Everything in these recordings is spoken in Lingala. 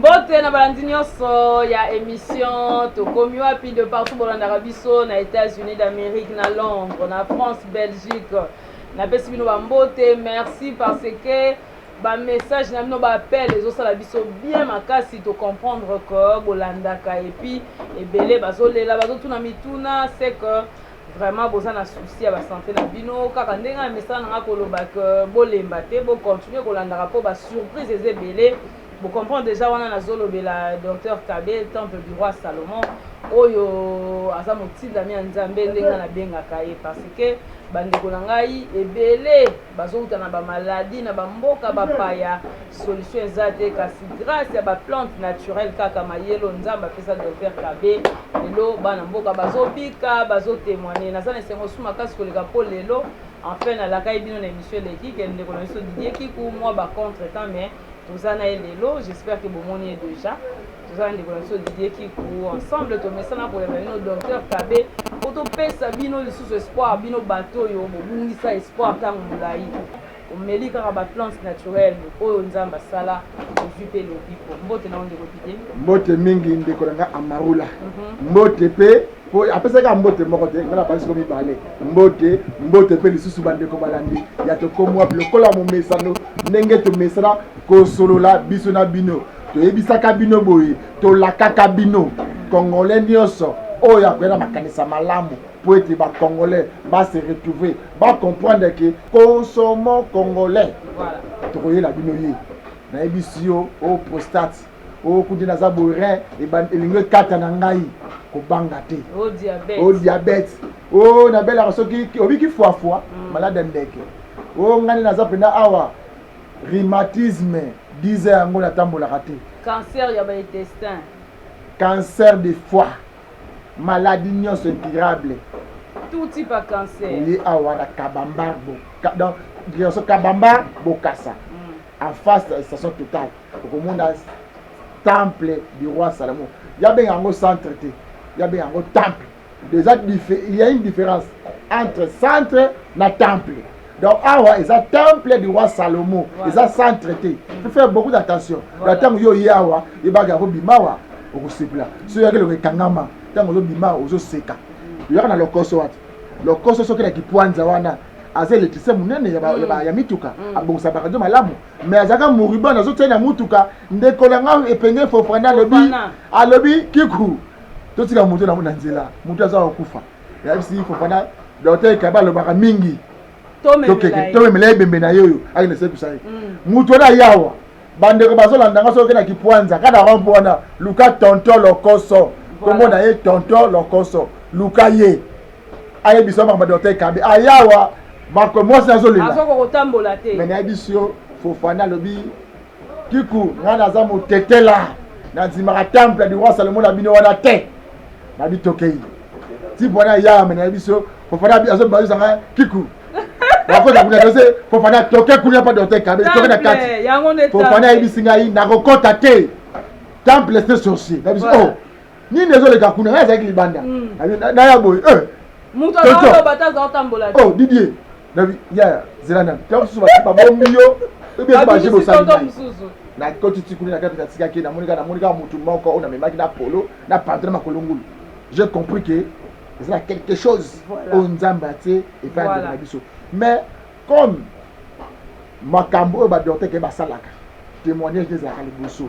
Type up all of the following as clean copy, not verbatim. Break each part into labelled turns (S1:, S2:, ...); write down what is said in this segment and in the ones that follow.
S1: Mbote na balandi nyonso ya émission tokomi wapi de partout bolanda biso na États-Unis d'Amérique, na Londres, na France, Belgique. Na pesi bino ba mbote, merci parce que ba message na bino ba appel les autres la biso bien makasi to comprendre que bolandaka et puis ebele bazolela bazotuna mituna c'est que vraiment boza na souci ya ba santé na bino kaka ndenga message na koloba que bolemba te bo continuer kolandaka po ba surprise ezebele. Vous comprenez déjà, on a le docteur Kabé, temple du roi Salomon. Oyo azamoti dami nzambe ndenga na benga kaye parce que bandeko nangai ebele bazouta na ba maladie na ba mboka ba paya solution ezate kasi grâce ya ba plante naturelle kaka mayelo nzamba pesa docteur Kabé lelo bana mboka bazobika bazotémoigner nazana sengo suma kasi koleka po lelo enfin na la kaye bino na émission leki kende ko na biso Didier Kiku moi ba contre temps mais tozana elelo j'espère que bomoni déjà tozana ndeko na biso Didier Kiku ensemble tomesana pour le docteur Kabé poto pesa bino lisusu espoir bino bato yo bobungisa espoir tango mulai omeli kaka ba plantes naturelles oyo nzamba sala ojupe lobiko mbote na ndeko Didier
S2: mbote mingi ndeko nga amarula mbote pe po apesaka mbote moko te ngala basi ko mibale mbote pe lisusu bandeko balandi ya to komwa lokola mo mesano ndenge to mesana ko solola biso na bino to yebisaka bino boye to lakaka bino congolais nyonso oyo akwena makanisa malamu pour être ba congolais ba se retrouver ba comprendre que consommons congolais
S1: voilà
S2: to koyela bino ye na ebisio o prostate o kudina za borin e ban elingwe kata na ngai ko banga te o diabète o na bela soki obiki fois malade ndeke o ngani na za pena awa rhumatisme disait yango na tambola raté
S1: cancer ya ba intestin
S2: cancer de foie maladie nyonso incurable
S1: tout type de cancer
S2: li awa na kabamba donc direction kabamba bokasa en face de la station totale au monde temple du roi Salomon il y a bien un centre il y a bien un temple déjà il y a une différence entre centre na temple donc awa is a temple du roi Salomon is a centre il faut faire beaucoup d'attention la temps yo yawa il baga ko bimawa au sipla so ya le kangama tango zo bima ozo seka yo na lokoso wat lokoso so kila kipwanza wana azele tise munene ya mituka abongisa bakajo malamu mais azaka muriba nazo tena mutuka ndekola nga epenge fofana alobi kiku totika mutu na munanzela mutu azawa kufa ya bisi fofana docteur Kabalo baka mingi to memela ebembe na yoyo akine se kusai mutu na yawa bandeko bazolanda nga so kena kipwanza kada rompona luka tonto lokoso kombo na ye tonto lokoso luka ye aye biso ba docteur Kabé ayawa bako mwasi azolela
S1: azoko kotambola te
S2: mais na bisio fofana lobi kiku ngana za motetela na nzimaka temple du roi Salomon na bino wana te na bitokei ti bona ya mais na bisio fofana bi azo bazo nga kiku bako da kuna dose fofana toke kuna pa docteur Kabé toke na kati fofana ibisinga yi na kokota te temple c'est sorcier na bisio oh ni nezo le kakuna na za kilibanda na ya boy
S1: muto na bataza otambola
S2: oh Didier ya zelana donc souvent pas bon mieux et bien ba jibo sa na koti tikuni na kati katika kina monika mutu moko ona memaki na polo na pantre makolongulu j'ai compris que c'est quelque chose on nzamba te et pas de biso mais comme makambo ba docteur ke ba salaka témoignage des akaliboso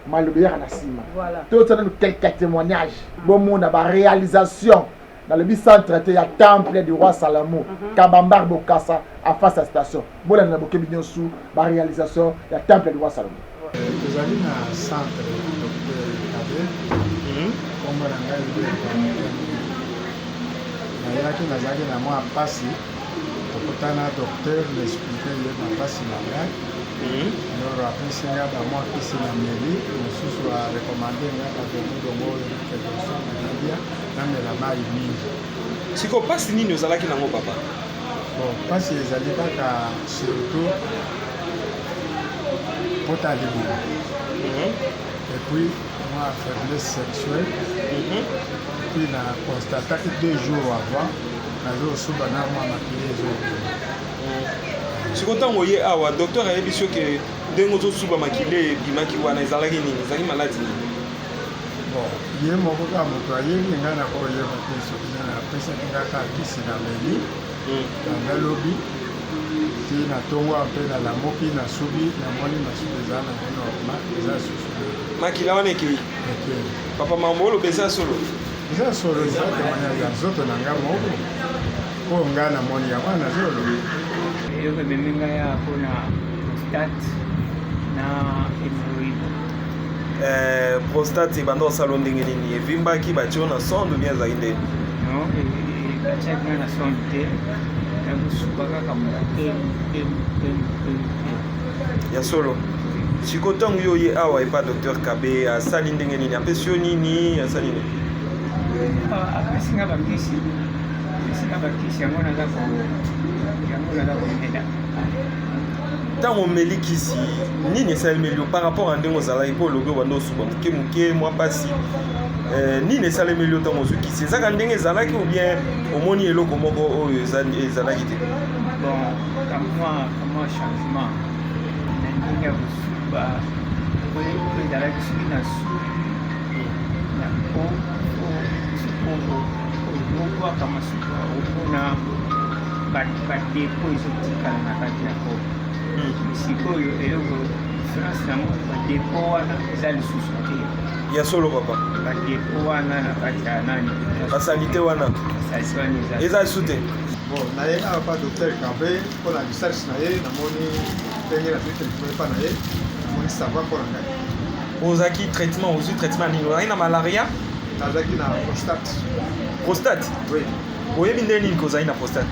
S2: malobi ya na sima tout ça nous quelques témoignages bon monde ba réalisation dans le centre il y a temple du roi Salomon Kabambar Bokassa à face à la station bon na bokebi nyonsu ba réalisation il y a temple du roi Salomon
S3: vous allez na centre docteur Kabé comme na ngai na yaki na zaki na moi pasi tokotana docteur l'expliquer le na pasi na ngai alors après singa ba moi pisi na mairie mususu a recommander nga ka dongo ke dosa na Libya na mela mai mingi
S4: siko pasi nini ozalaki nango papa
S3: bon pasi ezali kaka surtout pota libido et puis moi faiblesse sexuelle et puis na constaté que 2 jours avant nazo suba na moi maquillage
S4: siko ntango ye awa docteur ayebi so ke ndenge ozosuba makile ebimaki wana ezalaki nini ezalaki maladi nini?
S3: Bon, ye moko kaka moto ayebi ngai nakoyeba te soki nani apesaki kaka kisi na meli nanga lobi ti natongo mpe nalamoki nasubi namoni masubi eza na normal eza susu
S4: makila wana ekei
S3: ekei
S4: papa mambo oloba eza solo
S3: eza solo eza témoignage ya nzoto na ngai moko oyo ngai namoni yango wana nazoloba
S5: eloko ememi ngai ya mpona prostate na hémorroïde.
S4: prostate ebanda osala ndenge nini evimbaki batio na sonde bien ezalaki ndeni?
S5: Non, batiaki ngai na sonde te nakosuka kaka moke
S4: ya solo. Siko ntango yo ye awa epa Dr Kabe asali ndenge nini apesi yo nini asali nini?
S5: apesinga bakisi yango naza komela.
S4: Ntango omeli kisi nini esalemeli yo par rapport a ndenge ozalaki mpo olobi obanda osuba moke moke mwa mpasi nini esalemeli yo ntango ozwi kisi ezaka ndenge ezalaki ou bien omoni eloko moko oyo ezalaki te?
S5: Bon, kamwa changement na ndenge ya kosuba po ezalaki soki nasubi na okwaka masuka opona badepo ezotikala na kati ya kopo. Sikoyo eloko différence nango badepo wana eza lisusu te
S4: ya solo papa
S5: badepo wana na kati ya nani
S4: basalite wana
S5: basalite wana
S4: eza lisusu te.
S3: bon naye awa pa Dr Kabe mpona recherche na ye namoni ndenge nazwi telefone epa na ye namoni sava mpona ngai.
S4: ozalaki traitement ozwi traitement nini ozalaki na malaria?
S3: nazalaki na
S4: prostate
S3: oui
S4: oyebi ndenge nini kozalaki na prostate?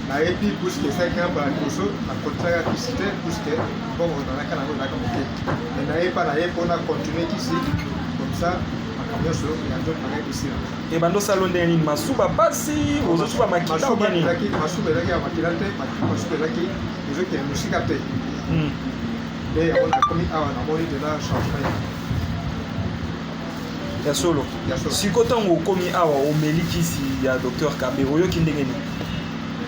S3: nayebi puisque esaki nga mbala liboso nakontraka kisi te puisque bongo nanaka nango ezalaka moke me nayepa na ye mpona continue kisi comme ça makambo nyonso ya nzoto nanga ekosila.
S4: ebanda osala ndenge nini masuba pasi ozosuba makila ou bien nini?
S3: masuba ezalaki ya makila te masuba ezalaki ezokende mosika te nde yango nakomi awa namoni deja changement
S4: ya solo. Siko ntango okomi awa omeli kisi ya Dr Kabe oyoki ndenge nini?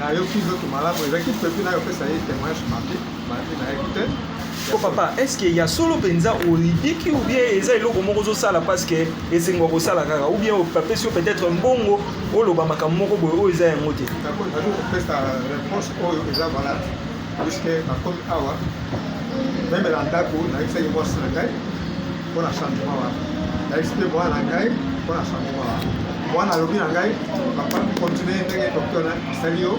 S3: nayoki nzoto malamu ezalaki pepi nayopesa ye témoignage mabe nayebi te.
S4: Po papa est-ce que ya solo mpenza olibiki ou bien eza eloko moko ozosala parce que esengwa kosala kaka ou bien opesi yo peut-être mbongo oloba makambo moko boye oyo eza yango te?
S3: nazo kopesa réponse oyo eza valable puisque nakomi awa meme na ndako nayebisaki mwasi na ngai mpona changement wana nayebisi mpe mwana na ngai mpona changement wana mwana alobi na ngai papa continue ndenge docteur na asali yo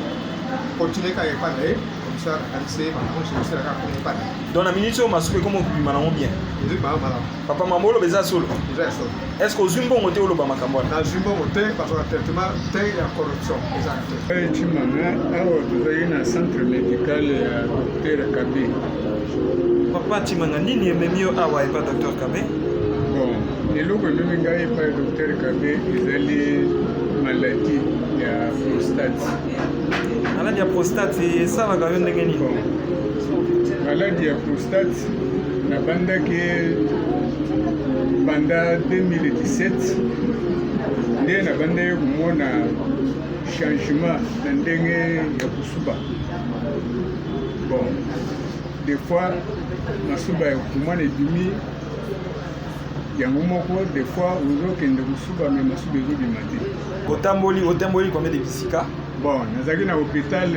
S3: continue kaka epa na ye comme ça nakanisi ye makambo nyonso ekosala kaka koma epa na ye.
S4: donc na minute oyo masuku ekoma okobima nango bien
S3: ezwi bango malamu
S4: papa mambo oloba eza solo
S3: eza ya solo.
S4: est ce que ozwi mbongo te oloba makambo wana?
S3: nazwi mbongo te bazwaka traitement te ya corruption ezaka te.
S6: Chimanga awa tozali na centre médical ya Dr Kabe.
S4: papa Chimanga nini ememi yo awa epa Dr Kabe?
S6: Bon, eloko ememi ngai epa ya Dr Kabe ezali maladie ya prostate.
S4: maladi ya prostate esalaka yo ndenge nini?
S6: Bon, maladie ya prostate nabandaki banda 2017 nde nabandaki komona changement na ndenge ya kosuba. Bon, des fois masuba ya komona ebimi yango moko des fois ozokende kosuba me masuba ezobima te.
S4: otamboli combien de bisika?
S6: Bon, nazalaki na hôpital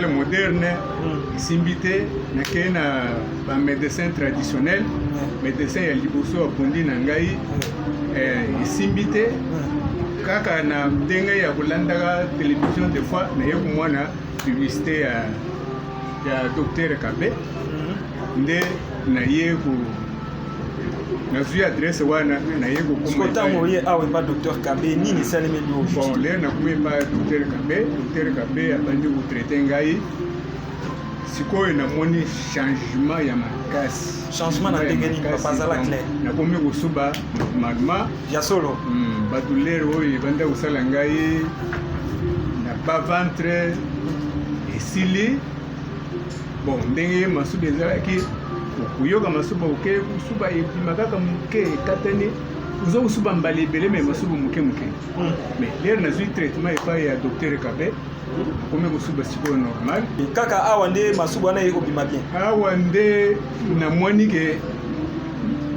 S6: moderne esimbi te nakei na bamédecin traditionnel médecin ya liboso apundi na ngai esimbi te kaka na ndenge ya kolandaka télévision des fois naye komona publicité ya Dr Kabe nde naye nazwi adresse wana naye kokoma
S4: ntango oye awa epa Dr Kabe nini esalemeli yo?
S6: bon lelo nakomi epa Dr Kabe abandi kotraite ngai sikoyo namoni changement ya makasi.
S4: changement na ndenge nini papa azala clair?
S6: nakomi kosuba normalement
S4: ya solo
S6: badouleur oyo ebanda kosala ngai na bas ventre esili. bon ndenge masuba ezalaki koyoka masuba oke kosuba ebima kaka moke ekatani Vous avez souvent emballé, mais vous avez mouké. Mais l'air n'a eu traitement et pas à docteur Kabé. Comme vous avez si normal.
S4: Kaka awande masubana yeko bima bien.
S6: Awande na mwani ke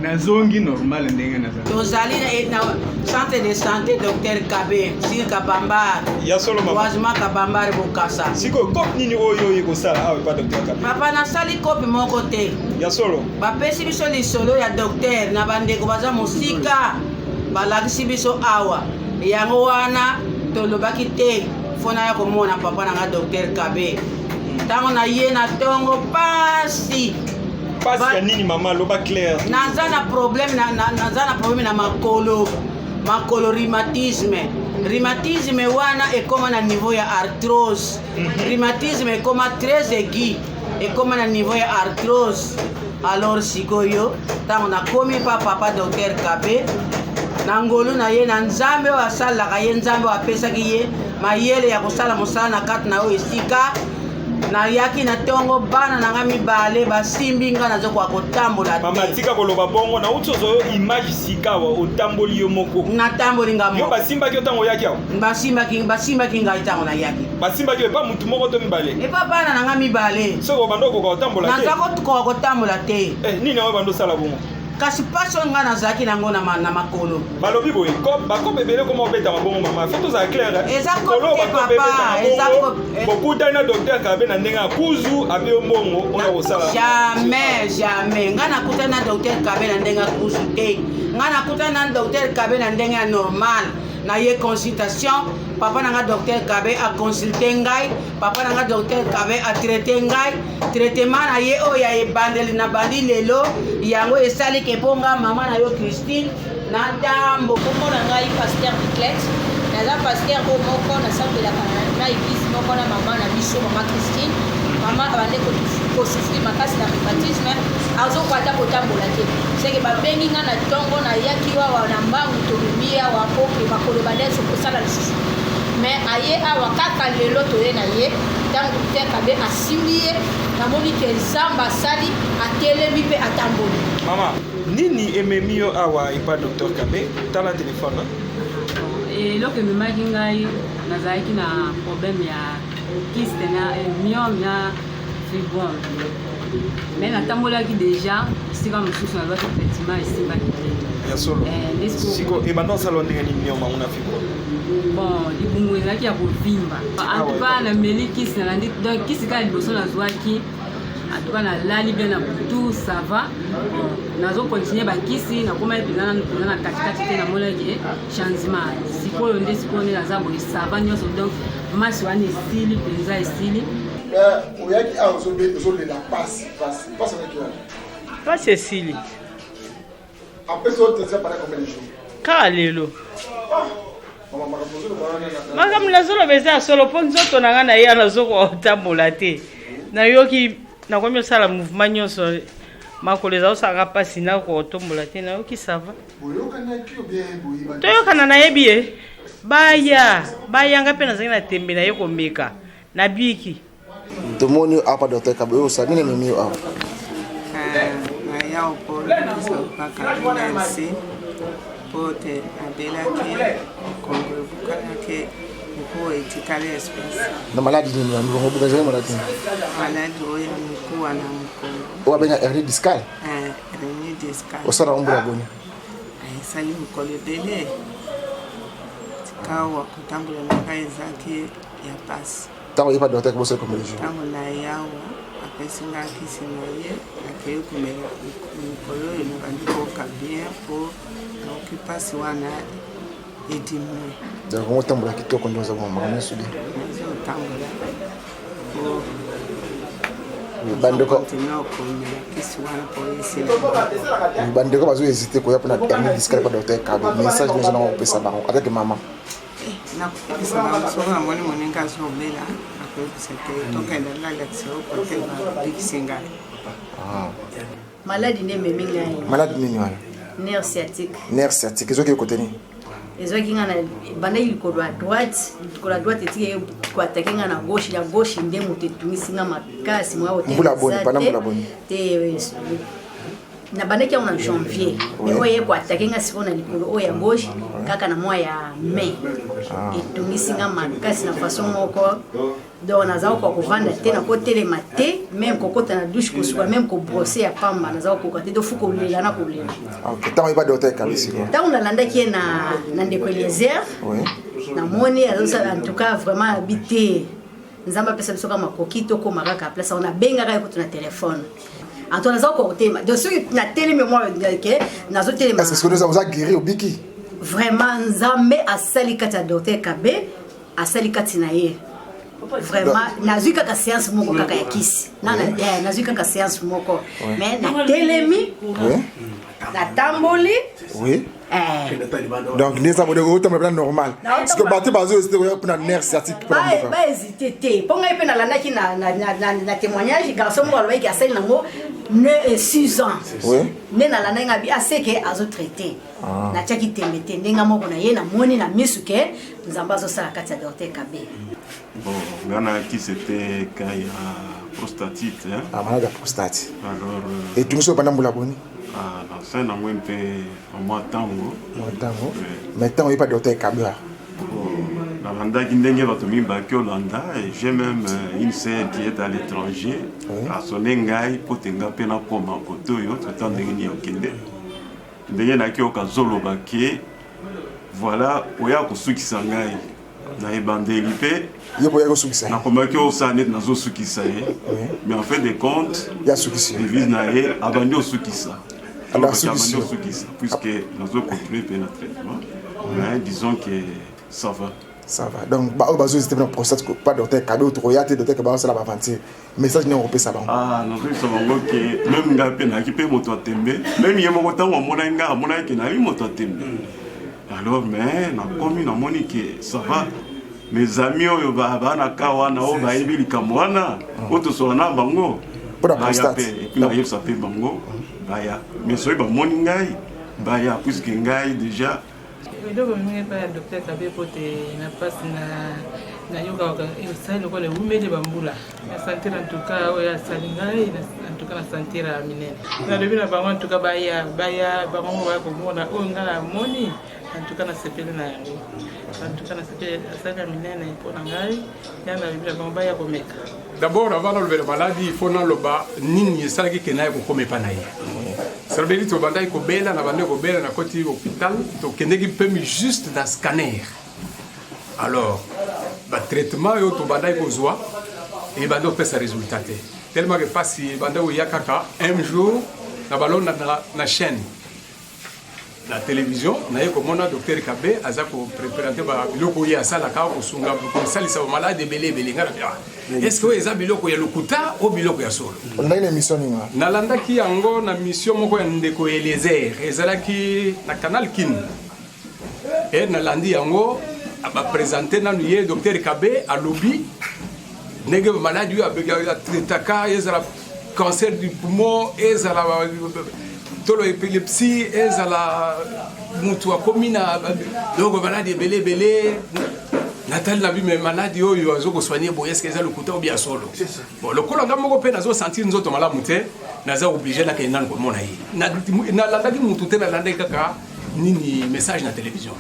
S6: na zongi normal ndenge na za.
S7: Tozali na centre de santé docteur Kabé, si Kabamba.
S4: Ya solo mama.
S7: Wazima Kabamba Bokassa.
S4: Siko kop nini oyo yeko sala awa pa docteur Kabé.
S7: Papa na sali kopi moko te.
S4: Ya solo.
S7: Ba pesi biso lisolo ya docteur na bandeko baza musika. Balakisi biso awa. Yango wana tolobaki te. Fona ya komona papa na docteur Kabé. Tango na ye na tongo pasi.
S4: Pasi ya nini mama loba clair.
S7: Naza na problème na makolo rhumatisme. Rhumatisme wana ekoma na niveau ya arthrose. Rhumatisme ekoma très aigu. Ekoma na niveau ya arthrose. Alors sikoyo tango na komi pa papa docteur Kabé. Na ngolu na ye na nzambe wa sala ka ye nzambe wa pesa ki ye mayele ya kosala mosala na kati na o esika na yaki na tongo bana na ngami bale basimbi nga na zoko akotambola
S4: mama tika koloba bongo na utsozo image sika wa otamboli yo moko
S7: na tamboli nga moko
S4: yo basimba ki otango yaki awo
S7: basimba ki nga itango na yaki
S4: basimba ki pa mutu moko to mibale
S7: e pa bana na ngami bale
S4: soko bando ko otambola te
S7: na zako ko akotambola te
S4: nini na bando sala bongo
S7: kasi paso nga nazalaki nango na makolo
S4: balobi boye bakope ebele koma obeta mabongo mama fo tozala clair
S7: eza kope papa eza kope
S4: bokutani na docteur Kabé na ndenge akuzu abe yo mbongo ona kosala
S7: jamais nga nakutani na docteur Kabé na ndenge akuzu te nga nakutani na docteur Kabé na ndenge ya normal na ye consultation papa nanga docteur Kabé a consulté ngai papa nanga docteur Kabé a traité ngai traitement na ye oyo ya ebandeli na bandi lelo yango esali ke bonga mama na yo Christine na ndambo
S8: kombo na ngai pasteur Biclet naza pasteur oyo moko nasambelaka na église moko na mama na biso mama Christine mama abande kosufri makasi na rhumatisme azokwata kotambola te seke babengi nga na ntongo nayaki wawa na mbangu tolumia wakoke bakoloba leso kosala lisusu mais aye awa kaka lelo toye na ye ntango docteur Kabé asimbi ye namoni ke nzambe asali atelemi mpe atamboli
S4: mama nini ememi yo awa epa docteur Kabé tala telefone
S9: eloko ememaki ngai nazalaki na problème ya kiste na myome na fibrome mais natambolaki déjà esika mosusu nazwaki traitement esimbaki te
S4: ya solo siko ebanda osala ndenge nini myome ango na fibrome
S9: bon libungu ezalaki ya kovimba antuka nameli kisi nalandi donc kisi kaka liboso nazwaki antuka nalali bien na butu ça va nazokontinue bakisi nakomaki mpenza na katikati te namonaki changement sikoyo nde sikoyo nde naza boye ça va nyonso donc masi wana esili mpenza esili
S2: oyaki awa ozolela pasi
S1: esili
S2: apesi otesia pendant combien de jours
S1: kaka lelo makambo nazoloba eza ya solo mpo nzoto na ngai na ye nazokotambola te nayoki nakomi osala mouvement nyonso makolo eza osalaka mpasi nakotombola te nayoki sava toyokana nayebi ye bayanga mpe nazalaki na tembe na ye komeka na biki
S2: tomoni apa docteur Kabé osala nini ememi yo awa
S7: naya opolaka merci pote abelaki kongobukanake mikuwa etikali espèce
S2: na maladi nini yango bukazali maladi
S7: maladi oyo mikuwa na mkongo
S2: owabenga hernie discale
S7: hernie discale
S2: osala ombula boni
S7: esali mikolo ebele tikawa kotambola na ngai ezalaki ya pasi
S2: ntango yepa docteur Kabé osali combien de jours
S7: ntango na yawa apesi nga kisi na ye akei komela mikolo oyo nabandi koyoka bien mpo naoki mpasi wana edimue
S2: donc otambola kitoko nde oza makambo nyonso bien
S7: otambola po
S2: bandeko
S7: okomela kisi wana po esila
S2: bandeko bazohésite koya mpona hernie discale pa docteur Kabé message nyonso nango kopesa bango atake mama
S7: nakopesa bango soko namoni moninga azobela nakoyebisa te tokenda lalakisa okote babikisi ngai
S8: maladi nde ememi ngai
S2: maladi nini wana
S8: nerf sciatique
S2: nerf ezoki ekote nini
S8: ezwaki nga na bandaki likolo ya droite etiki koatake nga na gauche nde moto etungisi nga makasi
S2: mbula boni
S8: te
S10: na bandaki yango na janvier mais oyo ye koatake nga sikoyo na likolo oyo ya gauche kaka na mwa ya mai etungisi nga makasi na façon moko donc naza kokoka kovanda te nakotelema te même kokota na douche kosuka même kobrose ya pamba naza kokoka te tofu kolela na kolela
S2: ntango yeba docteur kabisi
S10: ntango nalandaki ye na ndeko Eliezer namoni azosala en tout cas vraiment abi te nzambe apesa biso kaka makoki tokóma kaka place on abengaka ye kutu na telefone anto naza kokotema donc soki natelemi mwa ke nazotelema
S2: est-ce que oza guéri obiki
S10: vraiment nzambe asali kati ya docteur Kabe asali kati na ye vraiment nazwi kaka séance moko kaka ya kisi nazwi kaka séance moko mais natelemi natamboli
S2: donc neza mode otamela normal parce que bato bazo c'était pour na nerf sciatique pour mboka
S10: ba hésiter te ponga pe na landaki na témoignage garçon mo alobaki asali nango 6 ans ne na landa ngabi aseke azo traiter na chaki tembete ndenga moko na ye na moni na misuke nzamba zo sala kati ya docteur Kabe.
S11: Bon, Ghana qui c'était quand il y a prostatite hein.
S2: Malade de prostate.
S11: Alors
S2: et tout ça pendant la bonne.
S11: La scène en moins en mois tango.
S2: Maintenant il pas docteur Kabe.
S11: La Landa qui n'est pas tombé back au Landa et j'ai même une sœur qui est à l'étranger. À son engai pour tenga pena comme en koto yo tout temps de gagner au Kende. D'ailleurs na ki au kazolo baké. Voilà, oya kosuki sangai. Na ebandeli pe na komaki osanet nazo sukisa ye mais en fait de compte
S2: ya sukisa
S11: devise na ye abandi osukisa alors sukisa puisque nazo continuer pe na traitement mais disons que ça va
S2: donc ba bazo c'était na prostate pas docteur Kabe ou troyate docteur Kabe ça la avancer message ne repé ça ba
S11: nazo ça bango que même nga pe na ki pe moto atembe même ye moko tango mona nga mona ke na li moto atembe. Alors, mais na komi na moni que ça va. Mes amis oyo bana kawana o ba ibili kamwana oto sona bango
S2: pour la prostate
S11: et puis na yesa pe bango baya mais so ba moni ngai baya puisque ngai déjà
S1: donc mimi pa docteur Kabe pote na passe na yoga ça le le umede bambula na sentir en tout cas oya salingai en tout cas na sentir a minene na devina bango en tout cas baya bango ba ko mona o ngala moni en tout cas na sepele na yango en tout cas na sepele asaka minene pour ngai yana biblia bango baya ko meka.
S6: D'abord avant de le maladie il faut na loba nini esalaki kenaye ko komepa na ye. Sabeli to bandai ko bela na bande ko bela na koti hôpital to kendeki pemi juste na scanner. Alors ba traitement yo to bandai ko zwa et bando pesa résultat tellement que pasi bande o yakaka un jour na balon na chaîne la télévision na ye komona docteur Kabe aza ko présenter ba biloko ya sala ka ko sunga ko salisa ba malade belé ngara est-ce que eza biloko ya lokuta o biloko ya solo
S2: on a une émission ni
S6: na landaki yango na mission moko ya ndeko Eliezer ezalaki na canal Kin et na landi yango ba présenter na ye docteur Kabe a lobby nege malade yu abega tretaka ezala cancer du poumon ezala tolo épilepsie ezala mutu akomi na donc malade belé Nathalie na bi mais malade oyo azoko soigner boye est-ce que ça le coûte ou bien solo bon le kolo ngamo pe nazo sentir nzoto malamu te naza obligé na kena ko mona yi na landaki mutu te na landaki kaka nini message na télévision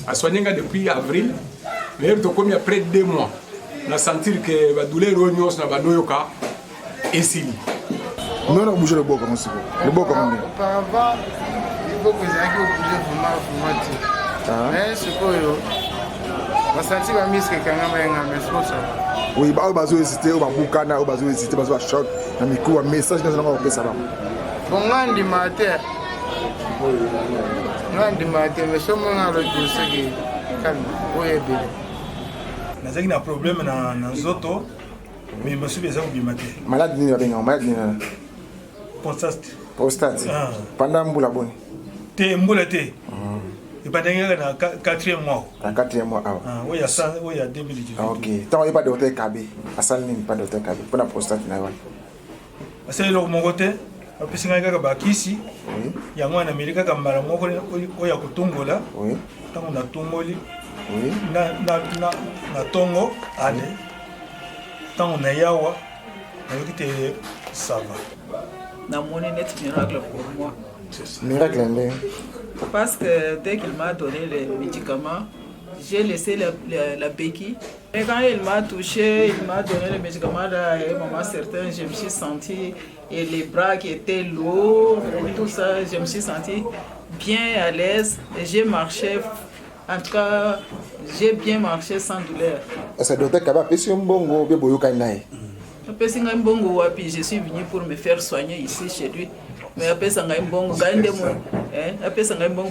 S6: a soigner nga depuis avril mais to komi après 2 mois na sentir que ba douleur onyos na ba noyoka esili.
S2: Non, on a bougé le beau comme ça. Le beau comme ça.
S12: Auparavant, il faut que j'ai obligé vraiment. Mais ce que on sentit que mis que quand même mais c'est ça.
S2: Oui, bah bazo hésiter, on va boucana, on va hésiter, bazo choc, na miku un message dans on va ça va.
S12: Bon lundi matin. Lundi matin, mais ce moment là je sais que calme, oye bien.
S13: Nazaki na problème na nzoto. Mais monsieur besoin de bimater.
S2: Malade ni bien, malade ni. Prostate. Pendant mbula boni.
S13: Te mbula te. Et pas dernier na 4e mois.
S2: Na 4e mois ah.
S13: Oui, il y a 2018.
S2: OK. Tant il pas docteur Kabe. Asal ni pas docteur Kabe. Pour la prostate na wali.
S13: C'est le mon côté. Apesi nga kaka bakisi.
S2: Oui.
S13: Yango na Amerika kambala moko oya kutumbola.
S2: Oui.
S13: Tango na tumboli.
S2: Oui.
S13: Na tongo ade. Tant on a yawa, on a ça va.
S14: namoni net miracle pour moi.
S2: Miracle,
S14: parce que dès qu'il m'a donné les médicaments, j'ai laissé la béquille. Et quand il m'a touché, il m'a donné les médicaments, à un moment certain, je me suis senti, et les bras qui étaient lourds, et tout ça, je me suis senti bien à l'aise. Et j'ai marché, en tout cas, j'ai bien marché sans douleur.
S2: Est-ce que le docteur Kaba peut un bon
S14: je suis venu pour me faire soigner ici chez lui. Mais après ça, il bon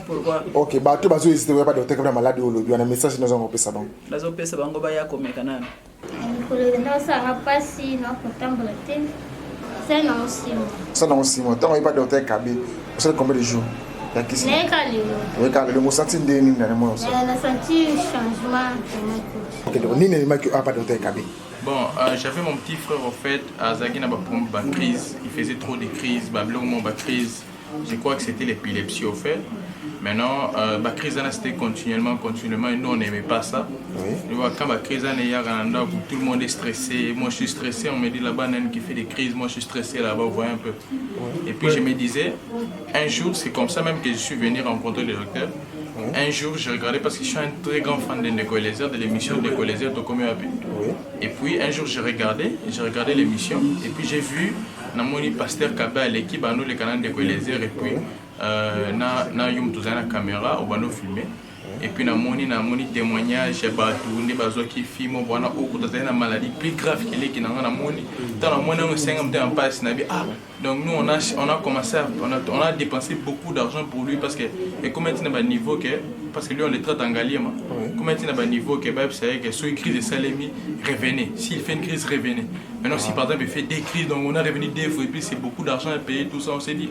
S14: pourquoi.
S2: Ok, bah tu vas hésiter pas docteur Kaba malade ou le message nous avons ça bon.
S14: Nous avons ça bango ba ya komekana.
S2: Ça non aussi moi. Tant il pas docteur Kaba. Vous savez combien de jours? Oui, car le mot senti de ni na moi aussi.
S15: Elle a senti changement.
S2: Ok, donc ni ne pas pas docteur Kaba.
S16: Bon, j'avais mon petit frère en fait, à Zagina pour une crise. Il faisait trop de crises, crise. Je crois que c'était l'épilepsie au fait. Maintenant, la crise c'était continuellement, et nous on n'aimait pas ça. Oui. Quand la crise tout le monde est stressé. Moi je suis stressé, on me dit là-bas qui fait des crises, moi je suis stressé là-bas, vous voyez un peu. Oui. Et puis je me disais, un jour, c'est comme ça même que je suis venu rencontrer le docteur. Un jour, j'ai regardé parce que je suis un très grand fan de Ndeko Eliezer, de l'émission Ndeko Eliezer Tokomi Api. Et puis un jour, j'ai regardé l'émission et puis j'ai vu Namoni Pasteur Kabé à l'équipe, à nous les canaux Ndeko Eliezer et puis na yum tous la caméra au bano filmé. Et puis namoni témoignage batou ne bazo qui filme bona au dans une maladie plus grave qu'il est qui n'a namoni dans la moindre on 50 en passe nabi donc nous on a commencé on a dépensé beaucoup d'argent pour lui parce que et comment il n'a niveau que parce que lui on le traite en galliema comment il n'a niveau que bah c'est que soit une crise de salémie revenez s'il fait une crise revenez maintenant si par exemple il fait des crises donc on a revenu des fois et puis c'est beaucoup d'argent à payer tout ça on s'est dit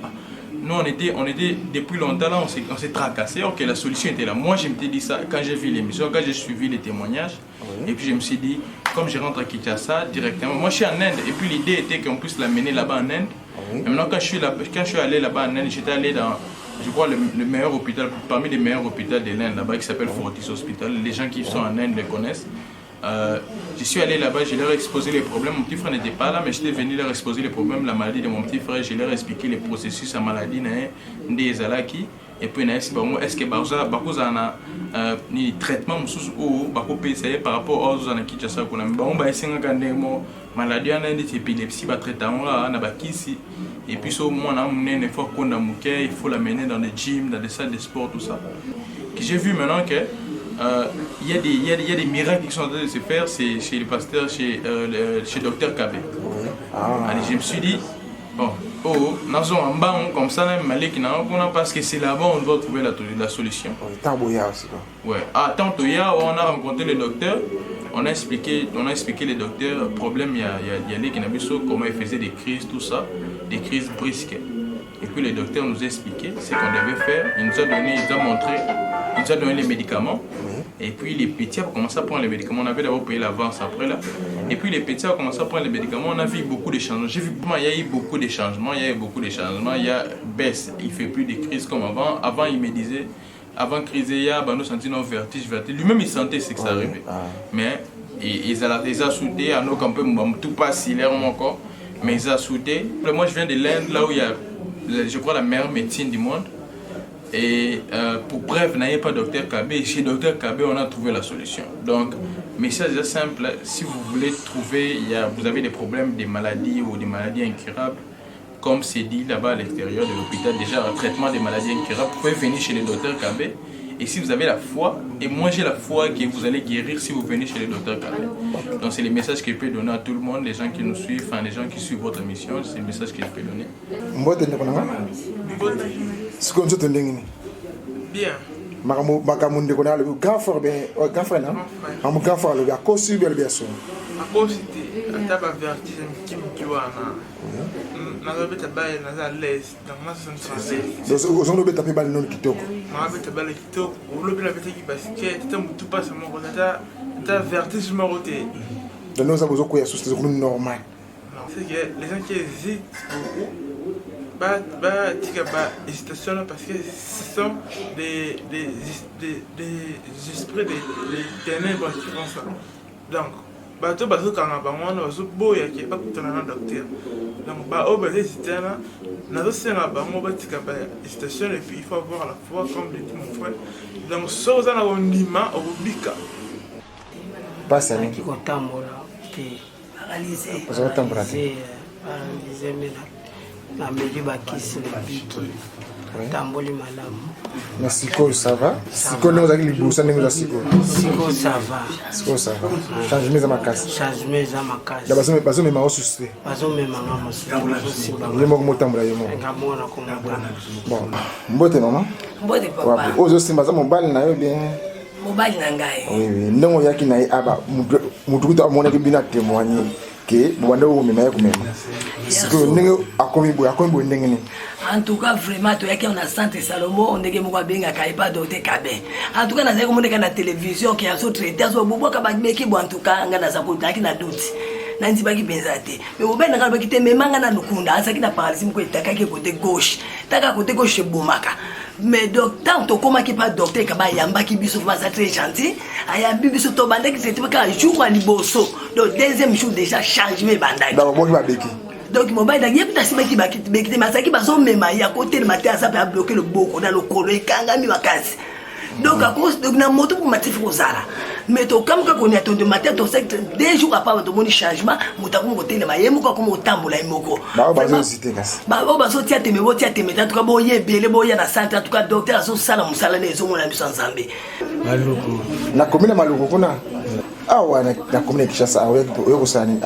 S16: nous on était depuis longtemps là, on s'est tracassé, ok la solution était là. Moi je m'étais dit ça quand j'ai vu l'émission, quand j'ai suivi les témoignages, et puis je me suis dit, comme je rentre à Kinshasa directement, moi je suis en Inde, et puis l'idée était qu'on puisse l'amener là-bas en Inde. Et maintenant quand je suis allé là-bas en Inde, j'étais allé dans, je crois le meilleur hôpital, parmi les meilleurs hôpitaux de l'Inde là-bas qui s'appelle Fortis Hospital, les gens qui sont en Inde les connaissent. Je suis allé là-bas, je leur ai exposé les problèmes. Mon petit frère n'était pas là, mais j'étais venu leur exposer les problèmes de la maladie de mon petit frère. Je leur ai expliqué les processus de la maladie des alaki. Et puis, est-ce que vous avez un traitement ou par rapport aux autres qui ont fait maladie épilepsie, et puis, il faut l'amener dans des gyms, dans des salles de sport, tout ça. J'ai vu maintenant que il y a des miracles qui sont en train de se faire chez le pasteur, chez Dr Kabé. Allez, je me suis dit, bon, comme ça, parce que c'est là-bas on doit trouver la solution. Ouais. Tant on a rencontré le docteur, on a expliqué le docteur le problème, il y a les Kinabiso, comment il faisait des crises, tout ça, des crises brisques. Et puis le docteur nous a expliqué ce qu'on devait faire, il nous a donné les médicaments. Et puis les petits ont commencé à prendre les médicaments. On avait d'abord payé l'avance après là. Et puis les petits ont commencé à prendre les médicaments. On a vu beaucoup de changements. J'ai vu il y a eu beaucoup de changements. Il y a baisse. Il ne fait plus de crises comme avant. Avant il me disait, avant crise il y a nous sentions nos vertiges. Lui-même il sentait ce que ça arrivait. Mais ils ont soudé à nos campagnes tout passe il est encore. Mais ils ont soudé. Moi je viens de l'Inde là où il y a, je crois, la meilleure médecine du monde. Et pour bref, n'ayez pas Dr Kabé. Chez Dr Kabé, on a trouvé la solution. Donc, message simple, si vous voulez trouver, vous avez des problèmes, des maladies ou des maladies incurables, comme c'est dit là-bas à l'extérieur de l'hôpital, déjà un traitement des maladies incurables, vous pouvez venir chez le Dr Kabé. Et si vous avez la foi, et moi j'ai la foi que vous allez guérir si vous venez chez le Dr Kabé. Donc c'est le message que je peux donner à tout le monde, les gens qui nous suivent, enfin les gens qui suivent votre mission, c'est le message que je peux donner.
S12: Bien.
S2: Makambo ndeko na le grand frère grand frère na am grand frère le ko subi le bien so
S12: cité ata ba vertige qui wana na robeta ba na za les donc na sense
S2: donc on robeta pe ba non kitoko
S12: ma robeta ba le kitoko on robeta ba ki basket tout passe mon ata vertige maroté
S2: donc nous avons ko ya sous normal
S12: c'est que les gens qui hésitent beaucoup hésitation parce que ce sont des esprits des ténèbres qui font ça. Donc, bato bazokanga bango wana bazoboyaki bakutana na docteur donc baoyo bazahésitana nazosenga bango batika bahésitation et puis il faut avoir la foi comme le dit mon frère donc so oza na kondima okobika
S7: basalaki kotambola te
S2: ozokotambola te
S7: nameli bakisi na biki tamboli malamu
S2: na sikoyo ça va sikoyo ndenge ozalaki liboso ndenge oza sikoyo sikoyo ça va changement eza makasi da bazomema osusu te
S7: bazomemanga mosusu
S2: ye moko motambola ye moko bon mbote mama
S17: mbote papa
S2: ozosimba aza mobali na yo bien
S17: mobali na ngai
S2: ndenge oyaki na ye aba motu kuta amonaki bino atémoigner ke bobanda omema ye komema sikoyo ndenge akomi boye ndenge nini
S17: en tout cas vraiment toyaki na centre Salomo ndenge moko abengaka epa docteur Kabe en tout cas nazali komoneka na télévision ke azotraite azobobwaka babeki bo en tout cas nga naza kotaki na doute nandibaki mpenza te mais obali nanga lobaki te memanga na lukunda azalaki na paralysie moko etakaki côté gauche taka côté gauche ebomaka mais docteur tokomaki pa docteur kaba yambaki biso vraiment très gentil ayambi biso tobandaki traitement ka jour à liboso donc deuxième jour déjà changement bandaki
S2: donc babeki
S17: donc mobile da yebita simaki bakite masaki bazomema ya côté le matin ça peut bloquer le boko dans le colo ekangami makasi donc à cause de na moto pour matif kozala mais to comme quand on est attendu matin to secte 2 jours après to moni changement mutako ngote le mayemu ko comme otambola imoko
S2: ba bazosite kasi
S17: ba bazotia teme botia teme en tout cas boye belé boye na centre en tout cas docteur azo sala musala nezo mona biso nzambe
S2: maluko na commune maluko kuna awa na commune Kinshasa awe ko sani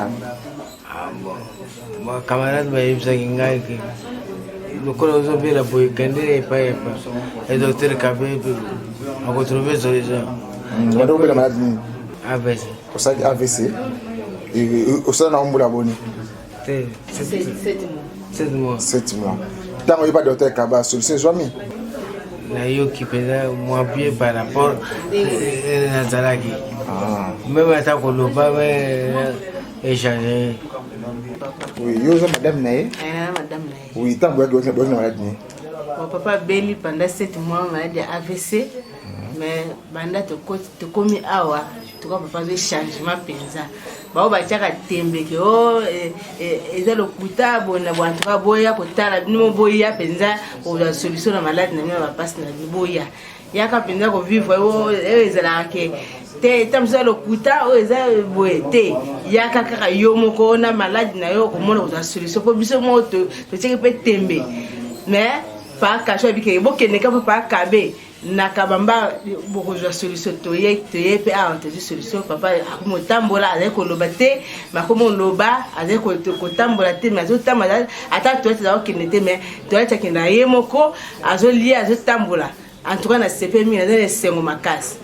S7: camarade bayebisaki ngai ke lokola ozobela boye kende epaepa edocteur Kabe akotrouve solution
S2: wanda obela maladi nini
S7: AVC
S2: osaki AVC osala na ombula boni
S7: te 7 mois
S2: ntango oyeba docteur Kabe solution ezwami
S7: nayoki mpenza mwa bien par rapport nazalaki meme ata koloba échanger.
S2: Oui, yo madame nae.
S18: Madame nae.
S2: Oui, tant que vous avez maladie.
S18: Mon papa Béli pendant 7 mois maladie AVC. Mais banda to komi awa to ko papa de changement penza. Ba o ba chaka tembe ke o eza lokuta bona bo antuka boya ko tala bino boya penza o la solution na maladie na ba passe na boya. Yaka penza ko vivre o ezala ke te tamza lokuta o eza boete yaka kaka yo moko na maladie na yo ko mona o solution ko biso mo to cheke pe tembe mais pa ka so bike bo kene ka pa Kabe na kabamba boko za solution to ye pe a entendu solution papa akomo tambola avec ko loba te makomo loba avec ko tambola te mais azo tambola ata to za kene te mais to ya kina ye moko azo lia azo tambola en tout cas na CP mi na le sengo makasi.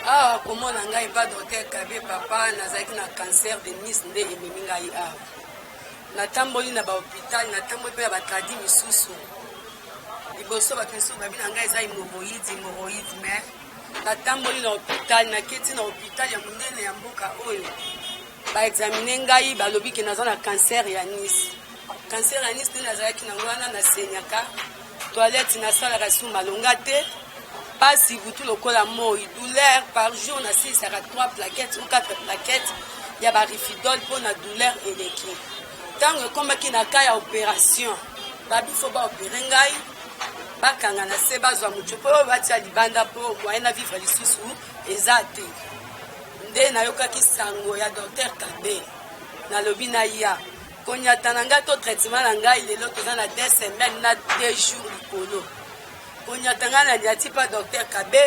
S17: Ah, comment on a pas docteur Kabe papa nazaki na cancer de Nice nde ememi ngai a na tamboli na ba hôpital na tamboli pe ba tradi misusu liboso ba kinso ba bina ngai za hémorroïde mais na tamboli na hôpital na keti na hôpital ya mondele ya mboka oyo ba examiner ngai ba lobi ke naza na cancer ya Nice nde nazalaki na ngwana na senyaka toilette na sala ka suma longa te pas si vous tout le cola moi douleur par jour na 6 à 3 plaquettes ou 4 plaquettes il y a ba rifidol pour na douleur eleki tango comme ki na ka ya opération ba bifo ba opérer ngai ba kanga na se bazwa mucho po ba tia libanda po moi na vivre lisusu ezate nde na yoka ki sango ya docteur Kabe na lobi na ya konya tananga to traitement na ngai lelo to na 2 semaines na 2 jours likolo onyatanga na diati pa docteur Kabe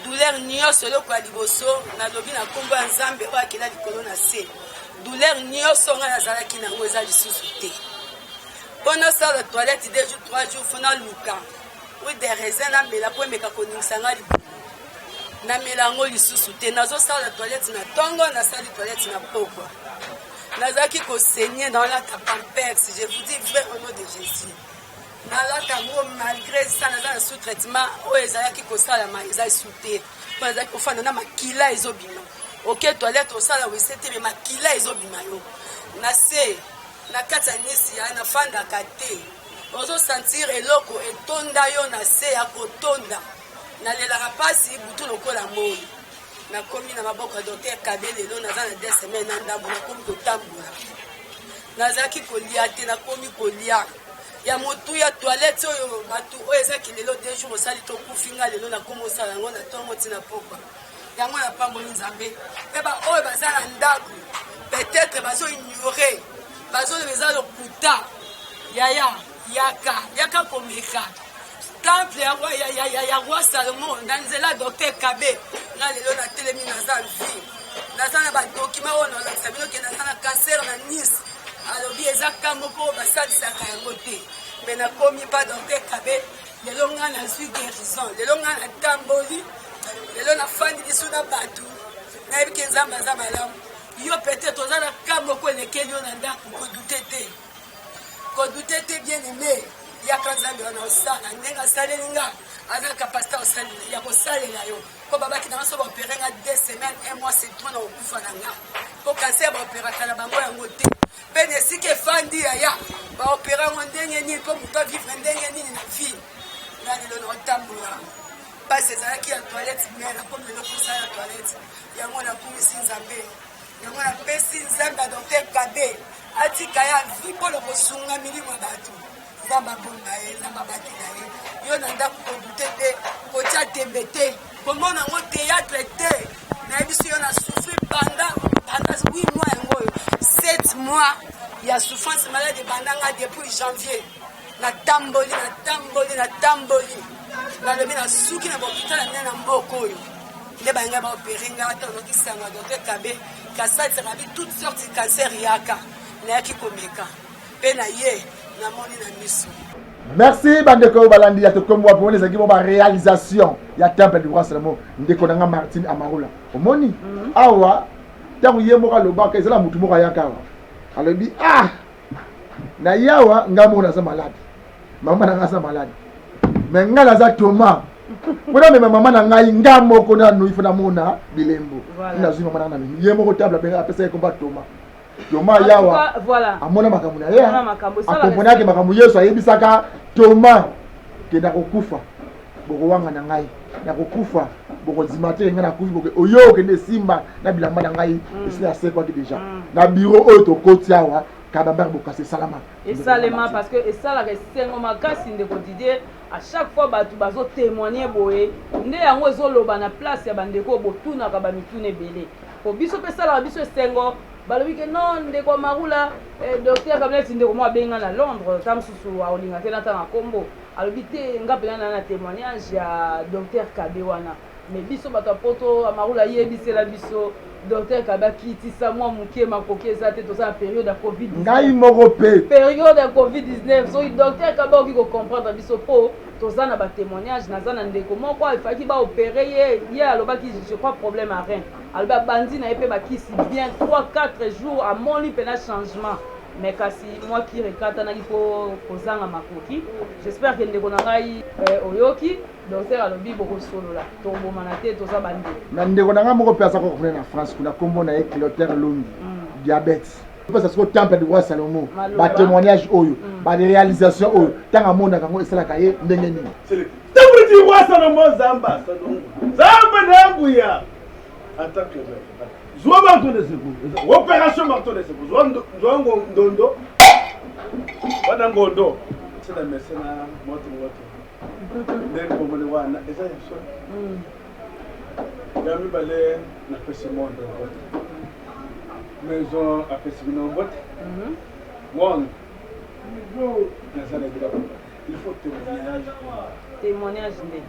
S17: douleur nyonso loko ya liboso na lobi na kombo ya Nzambe oyo akela likolo na se douleur nyonso nga nazalaki nango eza lisusu te mpona sala toilette 2 jours 3 jours fona luka oyo de raisin namela mpo emeka koningisa nga libumu namela yango lisusu te nazosala toilette na ntongo nasali toilette na pokwa nazalaki kosenye dans la pampers je vous dis vrai au nom de Jésus nalaka ngo malgré ça naza na sous-traitement oyo ezalaki kosalama eza esute mpo nazalaki kofanda na makila ezobima oke toilette osala wese te me makila ezobima yo na se na kati ya nesi ya nafandaka te ozosentir eloko etonda yo na se ya kotonda nalelaka mpasi butu lokola moi nakomi na maboko ya docteur Kabe lelo naza na 2 semaines na ndambo nakomi kotambola nazalaki kolia te nakomi kolia ya motu ya toilette oyo batu oyo ezaki lelo 2 jours osali tokufinga lelo nakomi osala yango na ntongo ntina pokwa yango napamboli nzambe mpe baoyo baza na ndako peut-être bazoignore bazoloba eza lokuta yaka komeka temple ya roi Salomon na nzela docteur Kabe nga lelo natelemi naza vie naza na badokima oyo nalakisa bino ke naza na cancer na Nice alobi eza kambo mpo basalisaka yango te me nakomi pa docteur Kabe lelo nga nazwi guérison lelo nga natamboli lelo nafandi lisu na bato nayebi ke nzambe aza malamu yo peut-être oza na kambo moko elekeli yo na ndako kodute te bien aimé yaka nzambe wana osala ndenge asaleli nga aza kapasité ya kosalela yo mpo babaki nanga so baopere nga 2 semaines 1 mois c'est trop na kokufa na nga mpo kanser baoperaka na bango yango te mpe na esika efandi yaya baopera yango ndenge nini mpo moto avivre ndenge nini na vie nga lelo naotambola mpasi ezalaki ya toilette me nakomi lelo kosala ya toilette yango nakumisi nzambe yango napesi nzambe ya docteur Kabe atika ya vi mpona kosunga milimo ya bato nzambe abonga ye nzambe abatela ye yo na ndako kodute te kotia tembe te komona yango théâtre te nayebi so yo na souffri pendant 8 mois yango oyo 7 mois ya souffrance malade ebandanga depuis janvier natamboli nalobi nasuki na bahôpital amine na mboka oyo nde balinga baopere nga ata olokisanga docteur Kabe kasalisaka bi toute sorte de cancer yaka nayaki komeka mpe na ye namoni na miso.
S2: Merci bandeko balandi ya tokomi wapi on ezaki ba réalisation ya temple du roi Salomon ndeko nanga Martine Amarula omoni awa tango ye moko alobaka ezala mutu moko ayaka awa alobi na yawa ngambo na za malade mama na nga malade mais nga naza Thomas mpona mema mama na ngai nga moko na noifu na mona bilembo nazwi mama na ngai ye moko table abenga apesa ye komba Thomas yawa amona makambo na ye akomponaki makambo Yesu ayebisaka Thomas ke nakokufa bokowanga na ngai nakokufa bokozima te nga nakufi boke oyo okende simba na bilamba na ngai esi asekwaki deja na bureau oyo tokoti awa Kabambar Bokassa salama.
S1: Et salement parce que et ça la resengo makasi ndeko Didier à chaque fois batu bazo témoigner boye nde yango ezoloba na place ya bandeko botuna ka ba mitune belé. Po biso pe sala biso sengo balobi ke non ndeko Marula docteur Kablet ndeko mo abenga na Londres tam susu wa olinga te na tanga kombo alobi te ngapela na témoignage ya docteur Kabe wana mais biso bato poto Marula yebisela biso docteur Kabaki tisa moi mukie makoki ezate to sa période de Covid 19
S2: ngai moko pe
S1: période de Covid 19 so docteur Kabaki ko comprendre biso po to za na ba témoignage na za na ndeko moko il fallait ba opérer ye alobaki je crois problème à rien alba bandi na epé ba kisi bien 3-4 jours à mon li pena changement mais kasi moi qui rekata na lipo kozanga makoki j'espère que ndeko na ngai oyoki docteur alobi boko solola tombo manate to za bandi
S2: na ndeko na ngai moko pe asako ko na France kuna kombo na Clotaire Lungi diabète parce que temple du roi Salomon ba témoignage oyo ba réalisation oyo tanga mona kango esala kaye ndenge nini
S19: temple du roi Salomon zamba na nguya attaque Zwa marteau de secours. Opération marteau de secours. Zwa ndondo. Wana ngondo. C'est la mécénat moto. Ndenge komole wana eza yaso. Yami balé na pesimondo. Maison a pesimino vote. One. Il faut témoignage.
S1: Témoignage né.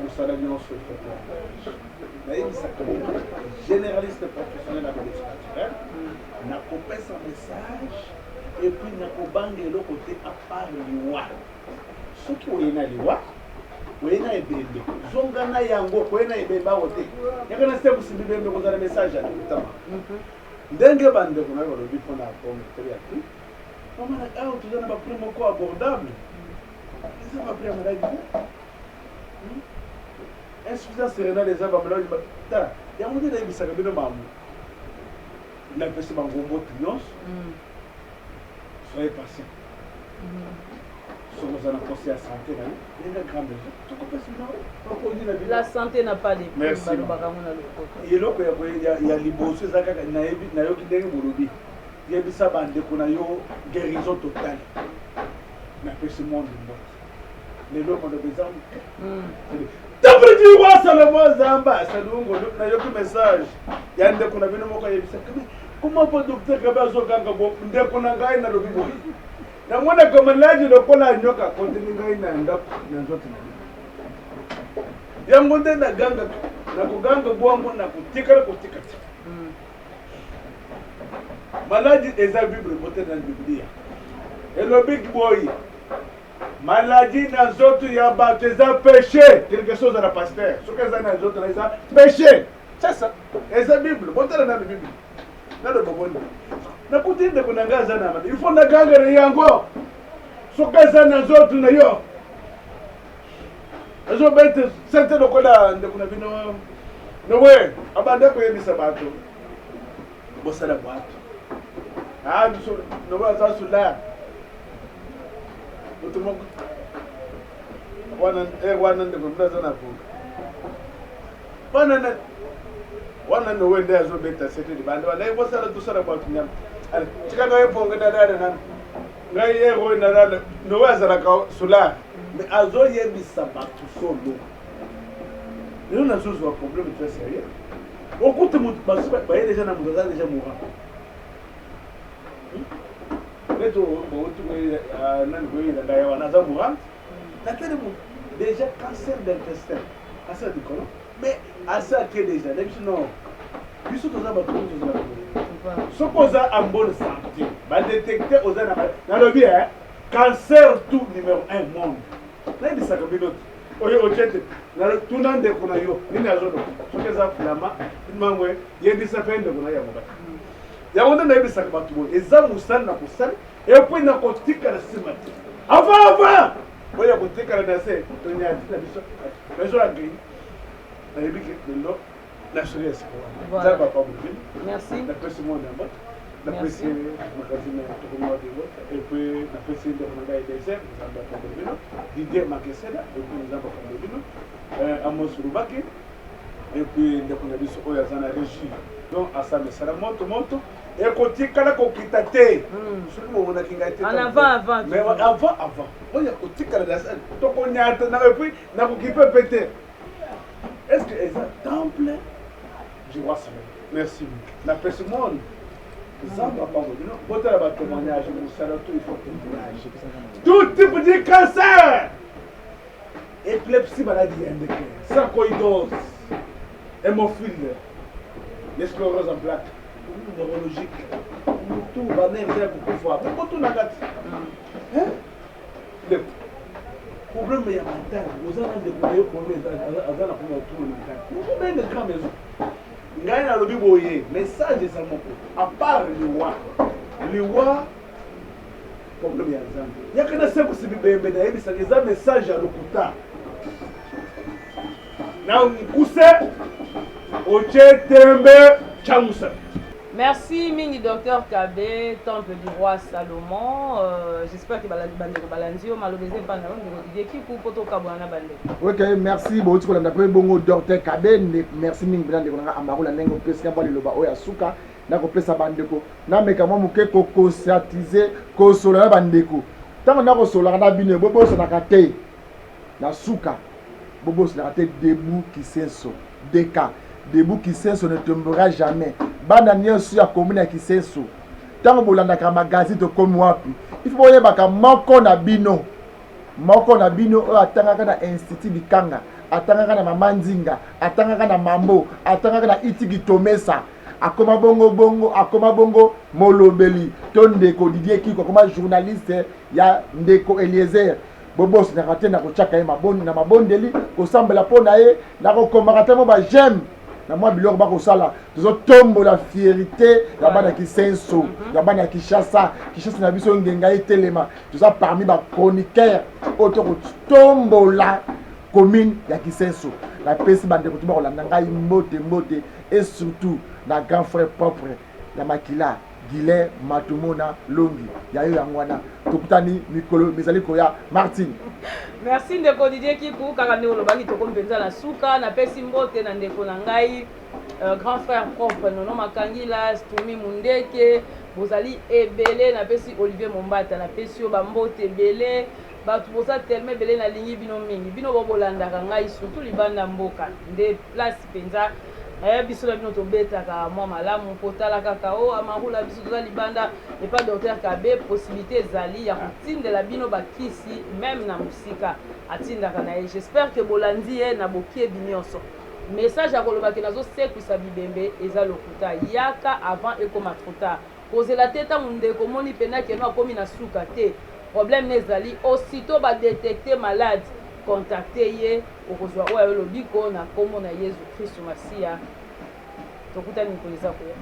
S19: Nous saluons ce fait. Généraliste professionnel à médecine naturelle, n'a coupé son message et puis n'a pas bangé le côté à part l'Iwa. Ce qui est na l'Iwa, oui, na ebembe. Zongana yango, oui, na ebembe awote. Yaka na step si bembe ko za message à tout ndenge bande ko na lo bipo na ko meteria tu. Comment na au tu na ba primo ko abordable. C'est pas prix à maladie. Insuffisance rénale des hommes à il y a un moment où ça va bien. Il a fait ce que je soyez patient.
S1: La santé n'a pas de prix.
S19: Merci. eloko ya liboso eza kaka nayoki ndenge bolobi yebisa bandeko na yo guérison totale napesi monde mbote lelo maloba eza tapeti wasalomo zamba salungo nayoki message ya ndeko na bino moko yebisa comment po docteur kabe azokanga bo ndeko na ngai nalobi boyi namona komalaji lokola nyoka kontini ngai na ndako na nzoto na bino yango nde naganga nakoganga bwango nakotikala kotikati maladi eza bible bote na biblia elobi boyi maladi na nzoto ya bato eza péché quelque chose à la pasteur soki eza na nzoto na eza péché c'est ça eza bible botala na bible nalo boboni nakuti ndeko na ngai aza na maladi il faut nagangana yango soki eza na nzoto na yo azobete sente lokola ndeko na bino nowe abanda koyebisa bato bosala bato nowe aza solar moto moko wana ndeko mbi aza na buka wana nowe nde azobeta sete libanda banda bosala tosala bato nyama tikaka eponge dadada nani ngai ero nadala nowe azalaka solar mais azoyebisa bato solo lelo nazozwa problème très sérieux okuti moto baye déjà na moto aza déjà mourant neto bauti nani koyelaka ya wana aza mourant natele moto déjà cancer d'intestin cancer du colon mais asa ake déjà nabiso non biso toza bato oyo tozala soki oza en bonne santé badétecte oza nalobi cancer tout numéro 1 monde nayebisaka bino oyo ochete tuna ndeko na yo nini azono soki eza flama mangwe yebisa mpe ndeko na yango bati yango nde nayebisaka bato boye eza mosali na kosali epui na kotikala nsima te avant oyo kotikala na se tonyati na biso biso agei nayebiki lelo nasuri esikoa nzala papa bobini napesi monde yamba napesi magazine tokomoa devo epui napesi ndeko na ngai désert nzambe akombo bino didier makesela epui nzambe akombo bino amos rubaki epui ndeko na biso oyo aza na régie donc asa misala moto ekotikala kokita te soki bomonaki ngai te avant oyo kotikala tokonyata na epui nakokipe pe te est ce que eza temple du roi Salomon merci napesi monde Zamba Pambo, botala ba témoignage, musala tout il faut témoignage. Tout type de cancer, épilepsie, maladie endocrinée, sarcoïdose, hémophile, l'esclérose en plaques, neurologique, tout va n'aimer beaucoup fois. Pourquoi tout n'a pas le problème est mental. Vous avez des problèmes, vous avez un problème mental. Vous avez une grande maison. ngai nalobi boye message eza moko à part liwa problème ya nzambe yaka na sekusi bibembe nayebisaka eza message ya lokuta na nkuse otie tembe changusa.
S1: Merci mingi Docteur Kabe, temple du roi Salomon. J'espère que bandeko balanzio malobeze pas na ndeko Didier Kiku poto kabwana bandeko.
S2: OK, merci beaucoup pour la bongo Docteur Kabe. Merci mingi bandeko na amarola nengo pesa ba liloba oya suka na ko pesa bandeko. Na meka mo muke ko conscientiser ko sola bandeko. Tango na ko sola na bino bobo so na kate na suka. Bobo so na kate debout qui senso. Deka debout qui senso ne tombera jamais. Banda nyonso ya commune ya Kisenso tango bolandaka magazine to komi wapi il faut boyebaka moko na bino oyo atangaka na institut Bikanga atangaka na Mama Nzinga atangaka na Mambo atangaka na Itigi Tomesa akoma bongo molobeli to ndeko Didier Kiko akoma journaliste ya ndeko Eliezer bobosi na kate na kochaka ye mabondeli kosambela pona ye na kokomaka te mo ba j'aime na moi biloko ba kosala tozo la fierté ya bana Kisenso ya bana Kishasa na biso ngenga etelema toza parmi ba chroniqueurs auto tombola commune ya Kisenso la pesi bande ko kolanda ngai mbote et surtout na grand frère propre na Makila Guilain Matumona Longi yayo yangwana tokutani mikolo mezali koya Martine.
S1: Merci ndeko Didier Kipu kaka ndeko lobaki tokompenza na suka na pesi mbote na ndeko na ngai grand frère propre nono makangila Stumi Mundeke bozali ebele na pesi Olivier Mombata na pesi yo bambote ebele batu boza tellement ebele na lingi bino mingi bino bobolandaka ngai surtout libanda mboka nde place penza biso na bino tobetaka mwa malamu kotala kaka o amarula biso toza libanda epa docteur Kabe possibilité ezali ya kotindela bino bakisi même na mosika atindaka na ye. J'espère que bolandi ye na bokebi nyonso message ya kolobaki nazosekwisa bibembe eza lokuta yaka avant ekoma trop tard kozela te ntango ndeko moni mpena keno akomi na suka te problème nezali aussitôt badetecte malade contacter ye okozwa oyo alobiko na kombo na Yesu Kristo Masia tokutani koleza koya